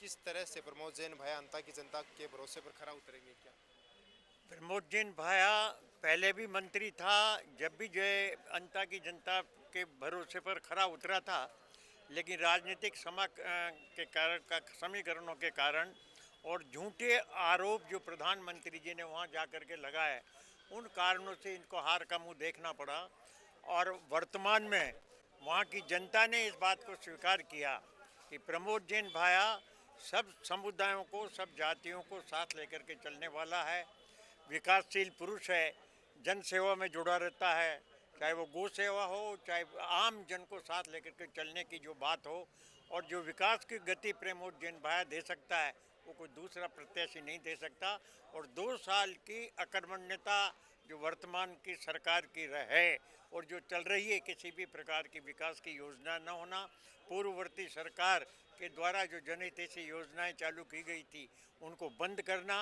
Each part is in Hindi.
किस तरह से प्रमोद जैन भाया अंता की जनता के भरोसे पर खरा उतरेंगे क्या? प्रमोद जैन भाया पहले भी मंत्री था, जब भी जो है अंता की जनता के भरोसे पर खरा उतरा था, लेकिन राजनीतिक के कारण का समीकरणों के कारण और झूठे आरोप जो प्रधानमंत्री जी ने वहां जाकर के लगाए, उन कारणों से इनको हार का मुंह देखना पड़ा। और वर्तमान में वहां की जनता ने इस बात को स्वीकार किया कि प्रमोद जैन भाया सब समुदायों को, सब जातियों को साथ लेकर के चलने वाला है, विकासशील पुरुष है, जन सेवा में जुड़ा रहता है, चाहे वो गौ सेवा हो, चाहे आम जन को साथ लेकर के चलने की जो बात हो, और जो विकास की गति प्रमोद जैन भाया दे सकता है वो कोई दूसरा प्रत्याशी नहीं दे सकता। और 2 साल की अकर्मण्यता जो वर्तमान की सरकार की रहे और जो चल रही है, किसी भी प्रकार की विकास की योजना न होना, पूर्ववर्ती सरकार के द्वारा जो जनहितैषी योजनाएं चालू की गई थी उनको बंद करना,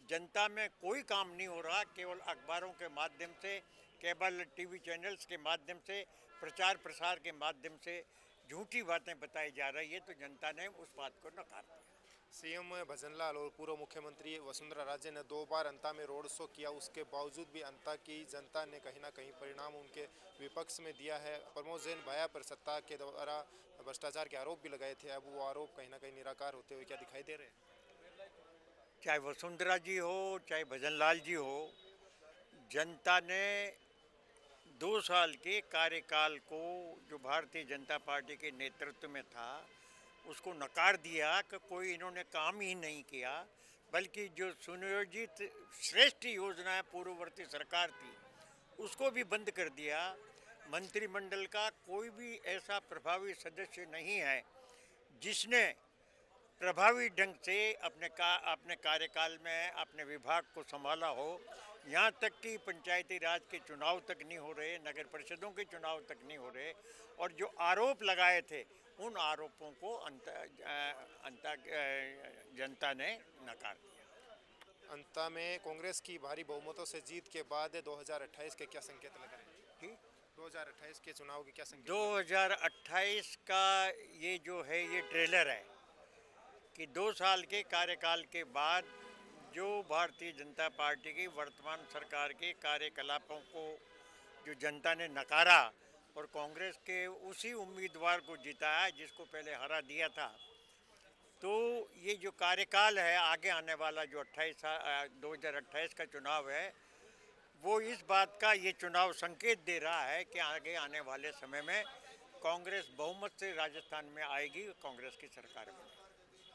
जनता में कोई काम नहीं हो रहा, केवल अखबारों के माध्यम से, केबल टीवी चैनल्स के माध्यम से, प्रचार प्रसार के माध्यम से झूठी बातें बताई जा रही है, तो जनता ने उस बात को नकार दिया। सीएम भजनलाल और पूर्व मुख्यमंत्री वसुंधरा राजे ने 2 बार अंता में रोड शो किया, उसके बावजूद भी अंता की जनता ने कहीं ना कहीं परिणाम उनके विपक्ष में दिया है। प्रमोद जैन भाया पर सत्ता के द्वारा भ्रष्टाचार के आरोप भी लगाए थे, अब वो आरोप कहीं ना कहीं निराकार होते हुए क्या दिखाई दे रहे हैं? चाहे वसुंधरा जी हो, चाहे भजनलाल जी हो, जनता ने 2 साल के कार्यकाल को जो भारतीय जनता पार्टी के नेतृत्व में था उसको नकार दिया कि कोई इन्होंने काम ही नहीं किया, बल्कि जो सुनियोजित श्रेष्ठ योजनाएं पूर्ववर्ती सरकार थी उसको भी बंद कर दिया। मंत्रिमंडल का कोई भी ऐसा प्रभावी सदस्य नहीं है जिसने प्रभावी ढंग से अपने कार्यकाल में अपने विभाग को संभाला हो। यहाँ तक कि पंचायती राज के चुनाव तक नहीं हो रहे, नगर परिषदों के चुनाव तक नहीं हो रहे, और जो आरोप लगाए थे उन आरोपों को जनता ने नकार दिया। अंता में कांग्रेस की भारी बहुमतों से जीत के बाद 2028 के क्या संकेत लग रहे हैं? कि 2028 के चुनाव के क्या संकेत? 2028 का ये जो है ये ट्रेलर है कि 2 साल के कार्यकाल के बाद जो भारतीय जनता पार्टी की वर्तमान सरकार के कार्यकलापों को जो जनता ने नकारा और कांग्रेस के उसी उम्मीदवार को जिताया जिसको पहले हरा दिया था, तो ये जो कार्यकाल है आगे आने वाला जो 2028 का चुनाव है, वो इस बात का ये चुनाव संकेत दे रहा है कि आगे आने वाले समय में कांग्रेस बहुमत से राजस्थान में आएगी, कांग्रेस की सरकार बनेगी।